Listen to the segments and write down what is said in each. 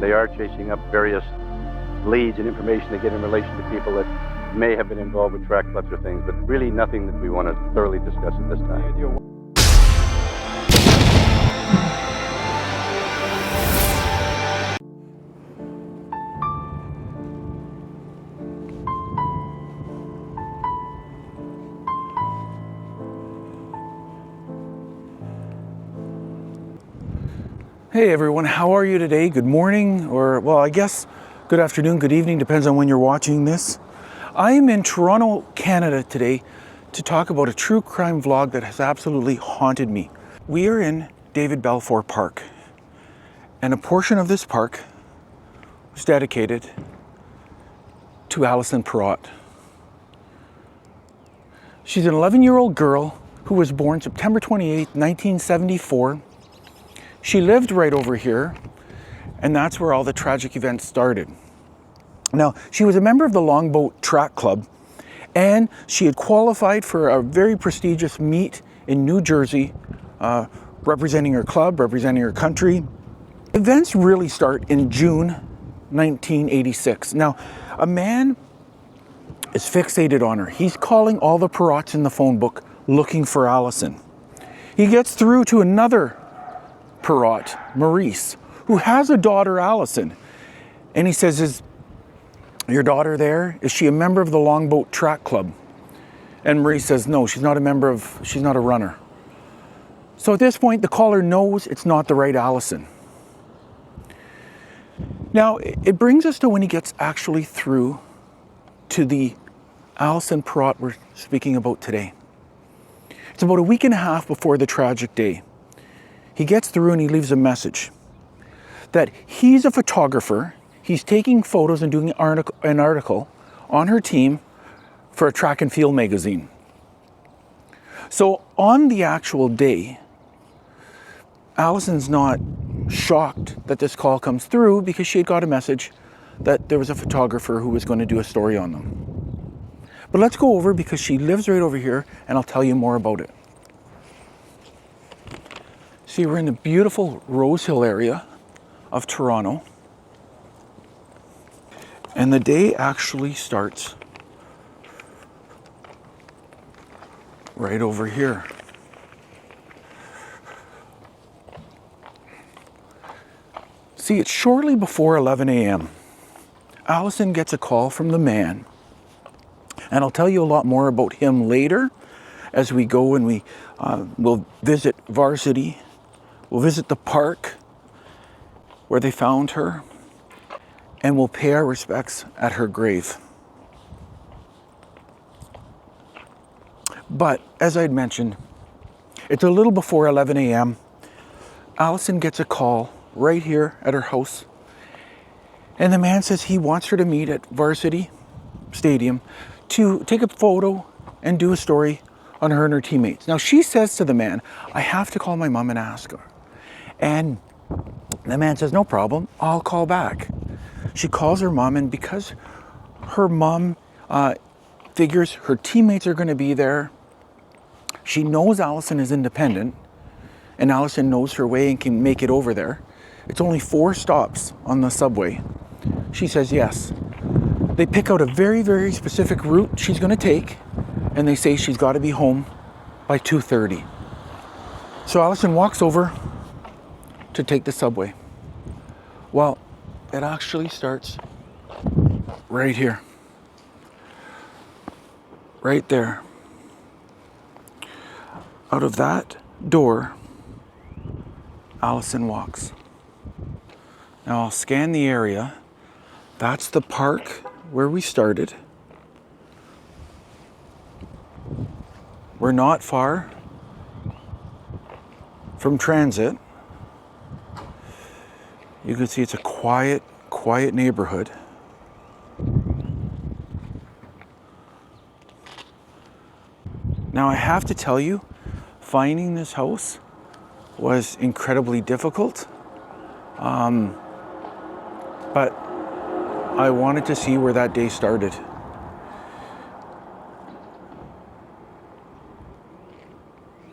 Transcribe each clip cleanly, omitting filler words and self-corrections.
they are chasing up various leads and information they get in relation to people that may have been involved with track clubs or things, but really nothing that we want to thoroughly discuss at this time. Hey everyone, how are you today? Good morning, or well, I guess good afternoon, good evening, depends on when you're watching this. I am in Toronto, Canada today to talk about a true crime vlog that has absolutely haunted me. We are in David Balfour Park, and a portion of this park was dedicated to Alison Parrott. She's an 11-year-old girl who was born September 28, 1974. She lived right over here, and that's where all the tragic events started. Now, she was a member of the Longboat Track Club, and she had qualified for a very prestigious meet in New Jersey, representing her club, representing her country. Events really start in June 1986. Now, a man is fixated on her. He's calling all the Parrotts in the phone book looking for Alison. He gets through to another Parrott, Maurice, who has a daughter, Alison. And he says, "Is your daughter there? Is she a member of the Longboat Track Club?" And Maurice says, "No, she's not a runner." So at this point, the caller knows it's not the right Alison. Now, it brings us to when he gets actually through to the Alison Parrott we're speaking about today. It's about a week and a half before the tragic day. He gets through and he leaves a message that he's a photographer. He's taking photos and doing an article on her team for a track and field magazine. So on the actual day, Alison's not shocked that this call comes through because she had got a message that there was a photographer who was going to do a story on them. But let's go over because she lives right over here and I'll tell you more about it. See, we're in the beautiful Rose Hill area of Toronto. And the day actually starts right over here. See, it's shortly before 11 a.m. Alison gets a call from the man. And I'll tell you a lot more about him later as we go and we'll visit Varsity. We'll visit the park where they found her, and we'll pay our respects at her grave. But as I'd mentioned, it's a little before 11 a.m. Alison gets a call right here at her house, and the man says he wants her to meet at Varsity Stadium to take a photo and do a story on her and her teammates. Now she says to the man, "I have to call my mom and ask her." And the man says, "No problem, I'll call back." She calls her mom, and because her mom figures her teammates are going to be there, she knows Alison is independent, and Alison knows her way and can make it over there. It's only 4 stops on the subway. She says yes. They pick out a very, very specific route she's going to take, and they say she's got to be home by 2:30. So Alison walks over to take the subway. Well, it actually starts right here. Right there. Out of that door, Alison walks. Now I'll scan the area. That's the park where we started. We're not far from transit. You can see it's a quiet neighborhood. Now I have to tell you, finding this house was incredibly difficult. But I wanted to see where that day started.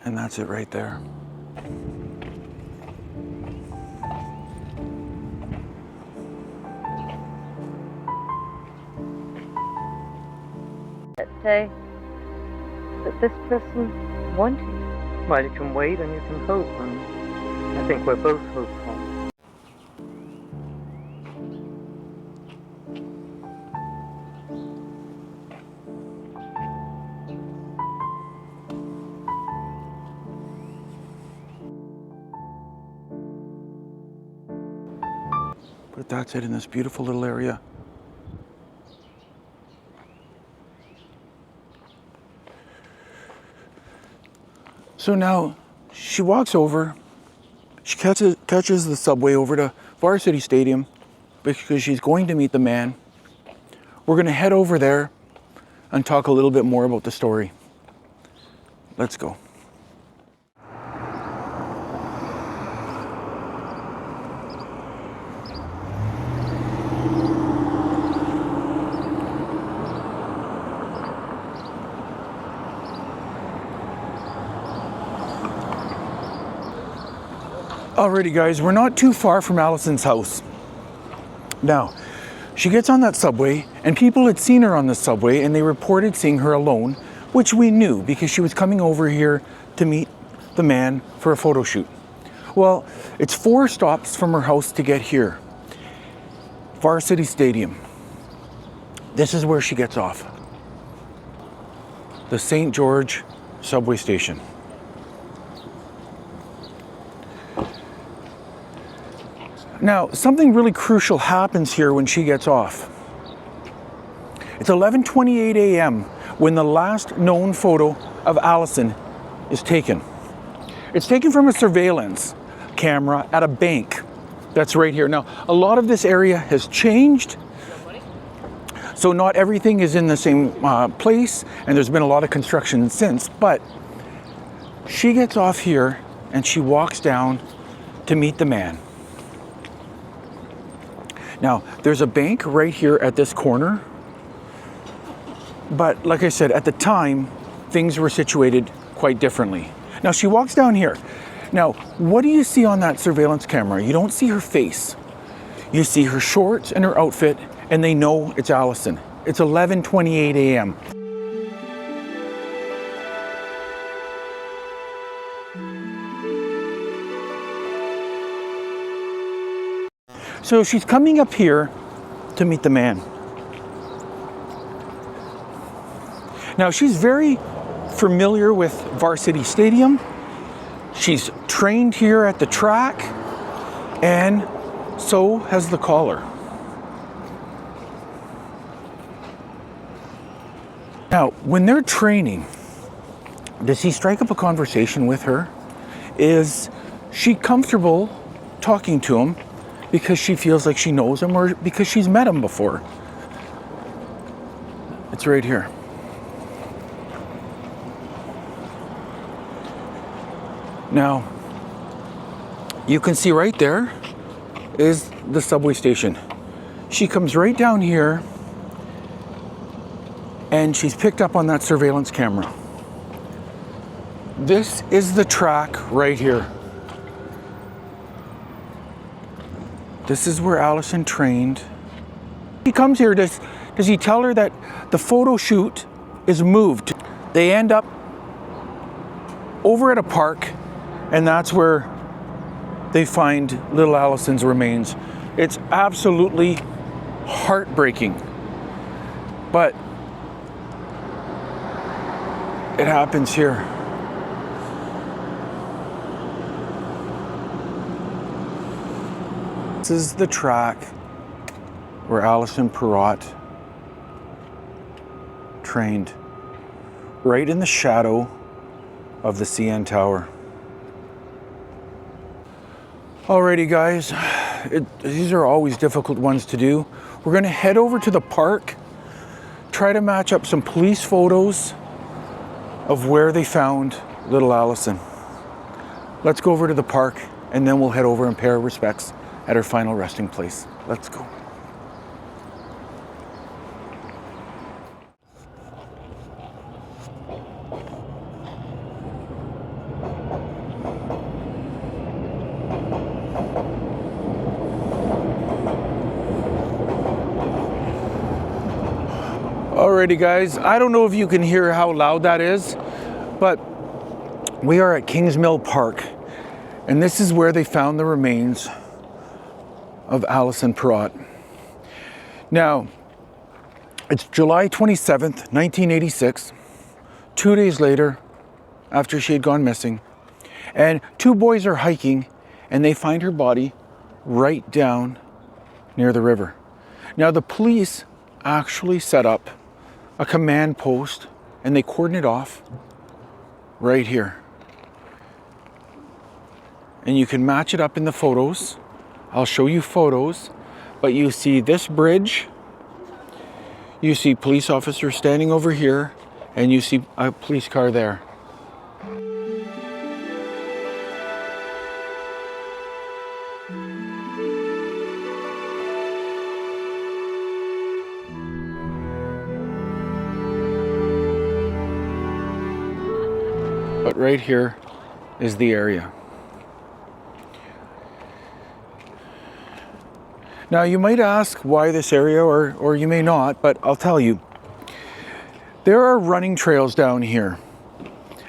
And that's it right there. day that this person wanted. Well, you can wait and you can hope, and I think we're both hopeful. But that's it in this beautiful little area. So now she walks over, she catches the subway over to Varsity Stadium because she's going to meet the man. We're going to head over there and talk a little bit more about the story. Let's go. Alrighty guys, we're not too far from Alison's house. Now, she gets on that subway and people had seen her on the subway and they reported seeing her alone, which we knew because she was coming over here to meet the man for a photo shoot. Well, it's 4 stops from her house to get here. Varsity Stadium. This is where she gets off. The St. George subway station. Now, something really crucial happens here when she gets off. It's 11:28 a.m. when the last known photo of Alison is taken. It's taken from a surveillance camera at a bank that's right here. Now, a lot of this area has changed, so not everything is in the same place, and there's been a lot of construction since, but she gets off here and she walks down to meet the man. Now, there's a bank right here at this corner, but like I said, at the time, things were situated quite differently. Now, she walks down here. Now, what do you see on that surveillance camera? You don't see her face. You see her shorts and her outfit, and they know it's Alison. It's 11:28 a.m. So she's coming up here to meet the man. Now, she's very familiar with Varsity Stadium. She's trained here at the track, and so has the caller. Now, when they're training, does he strike up a conversation with her? Is she comfortable talking to him because she feels like she knows him or because she's met him before? It's right here. Now, you can see right there is the subway station. She comes right down here and she's picked up on that surveillance camera. This is the track right here. This is where Alison trained. He comes here, does he tell her that the photo shoot is moved? They end up over at a park, and that's where they find little Alison's remains. It's absolutely heartbreaking, but it happens here. This is the track where Alison Parrott trained, right in the shadow of the CN Tower. Alrighty guys, these are always difficult ones to do. We're gonna head over to the park, try to match up some police photos of where they found little Alison. Let's go over to the park and then we'll head over and pay our respects at her final resting place. Let's go. Alrighty guys, I don't know if you can hear how loud that is, but we are at Kings Mill Park, and this is where they found the remains of Alison Parrott. Now, it's July 27th, 1986, 2 days later after she had gone missing, and two boys are hiking and they find her body right down near the river. Now, the police actually set up a command post and they cordon it off right here. And you can match it up in the photos. I'll show you photos, but you see this bridge, you see police officers standing over here, and you see a police car there. But right here is the area. Now you might ask why this area, or you may not, but I'll tell you. There are running trails down here.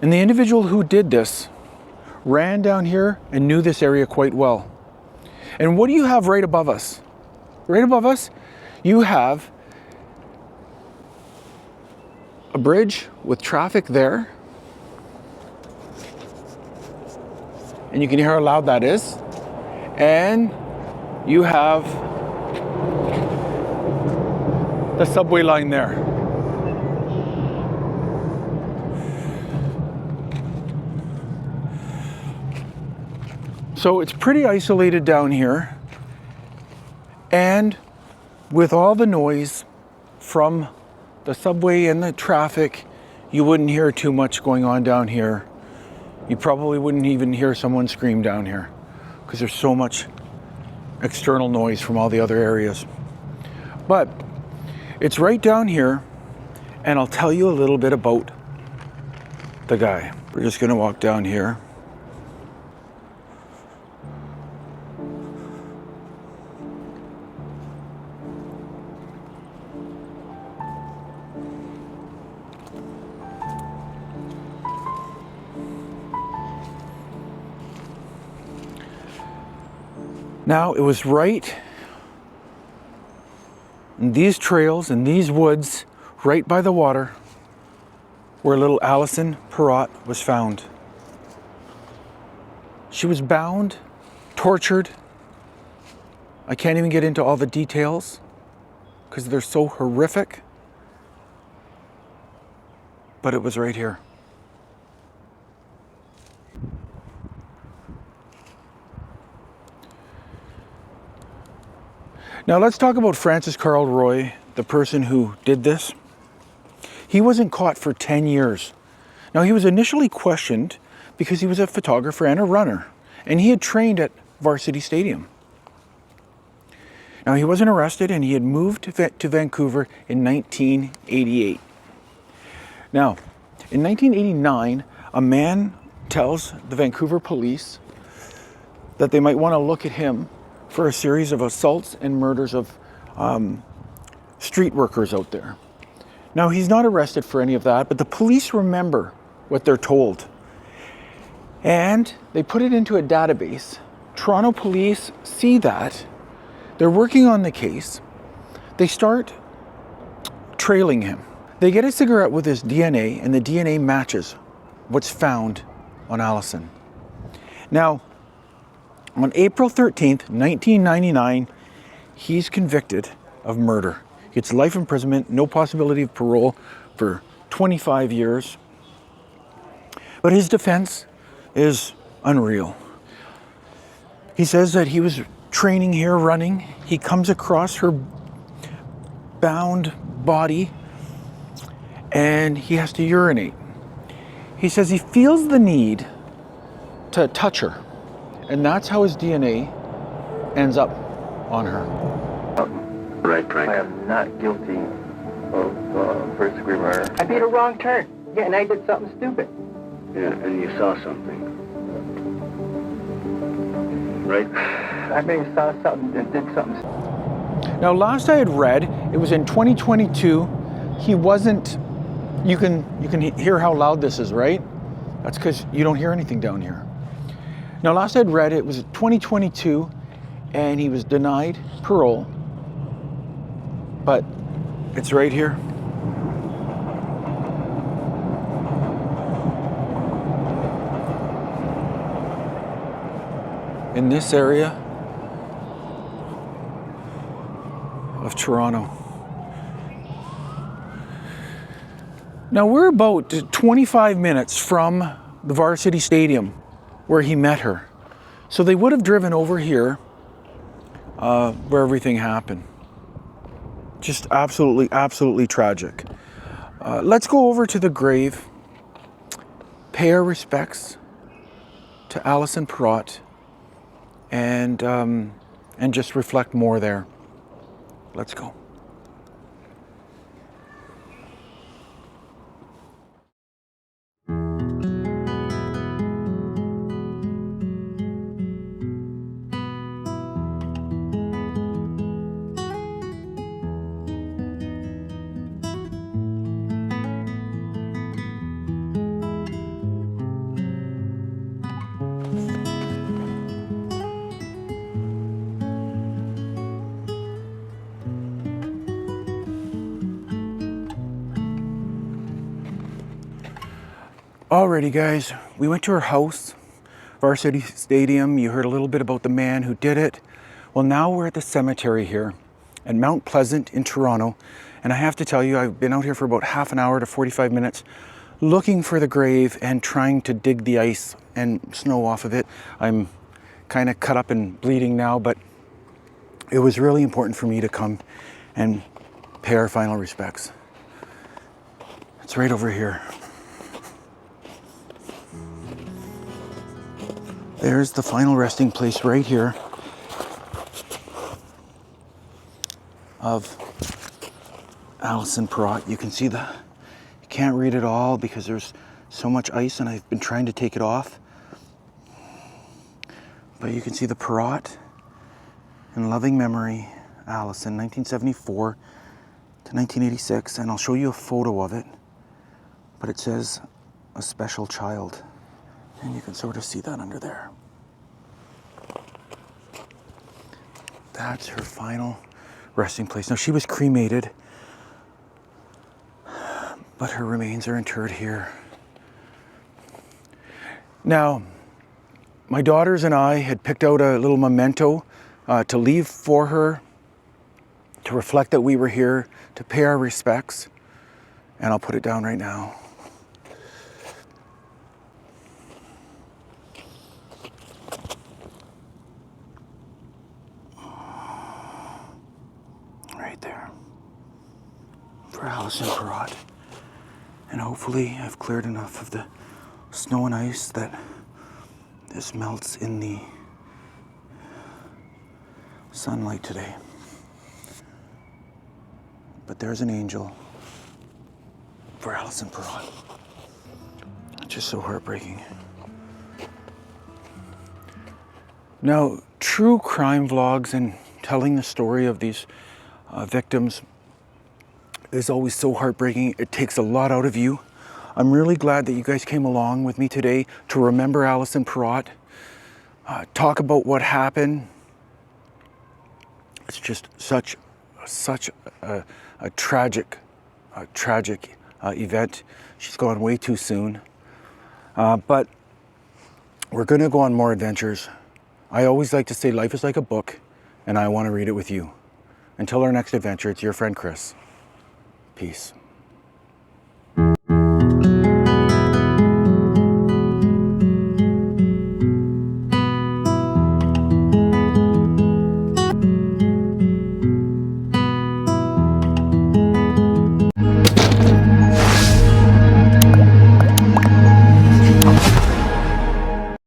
And the individual who did this ran down here and knew this area quite well. And what do you have right above us? Right above us, you have a bridge with traffic there. And you can hear how loud that is. And you have the subway line there. So it's pretty isolated down here. And with all the noise from the subway and the traffic, you wouldn't hear too much going on down here. You probably wouldn't even hear someone scream down here because there's so much external noise from all the other areas. But it's right down here, and I'll tell you a little bit about the guy. We're just going to walk down here. Now, it was right in these trails, in these woods, right by the water, where little Alison Parrott was found. She was bound, tortured. I can't even get into all the details because they're so horrific. But it was right here. Now let's talk about Francis Carl Roy, the person who did this. He wasn't caught for 10 years. Now he was initially questioned because he was a photographer and a runner, and he had trained at Varsity Stadium. Now he wasn't arrested, and he had moved to Vancouver in 1988. Now, in 1989, a man tells the Vancouver police that they might want to look at him for a series of assaults and murders of street workers out there. Now, he's not arrested for any of that, but the police remember what they're told. And they put it into a database. Toronto police see that. They're working on the case. They start trailing him. They get a cigarette with his DNA, and the DNA matches what's found on Alison. Now, on April 13th, 1999, he's convicted of murder. He gets life imprisonment, no possibility of parole for 25 years. But his defense is unreal. He says that he was training here, running. He comes across her bound body and he has to urinate. He says he feels the need to touch her. And that's how his DNA ends up on her. Right, Frank. I am not guilty of first-degree murder. I made a wrong turn. Yeah, and I did something stupid. Yeah, and you saw something. Right? I may have saw something and did something. Now, last I had read, it was in 2022, he wasn't, you can hear how loud this is, right? That's because you don't hear anything down here. Now, last I'd read, it was 2022, and he was denied parole, but it's right here. In this area of Toronto. Now we're about 25 minutes from the Varsity Stadium where he met her. So they would have driven over here where everything happened. Just absolutely, absolutely tragic. Let's go over to the grave, pay our respects to Alison Parrott, and just reflect more there. Let's go. Alrighty guys, we went to her house, Varsity Stadium. You heard a little bit about the man who did it. Well, now we're at the cemetery here at Mount Pleasant in Toronto. And I have to tell you, I've been out here for about half an hour to 45 minutes looking for the grave and trying to dig the ice and snow off of it. I'm kind of cut up and bleeding now, but it was really important for me to come and pay our final respects. It's right over here. There's the final resting place right here of Alison Parrott. You can see you can't read it all because there's so much ice and I've been trying to take it off. But you can see the Parrott in loving memory, Alison, 1974 to 1986. And I'll show you a photo of it, but it says a special child. And you can sort of see that under there. That's her final resting place. Now, she was cremated, but her remains are interred here. Now, my daughters and I had picked out a little memento to leave for her, to reflect that we were here, to pay our respects. And I'll put it down right now. There for Alison Parrott, and hopefully I've cleared enough of the snow and ice that this melts in the sunlight today. But there's an angel for Alison Parrott. It's just so heartbreaking. Now, true crime vlogs and telling the story of these victims is always so heartbreaking. It takes a lot out of you. I'm really glad that you guys came along with me today to remember Alison Parrott, talk about what happened. It's just such a tragic event. She's gone way too soon. But we're gonna go on more adventures. I always like to say life is like a book, and I want to read it with you. Until our next adventure, it's your friend Chris. Peace.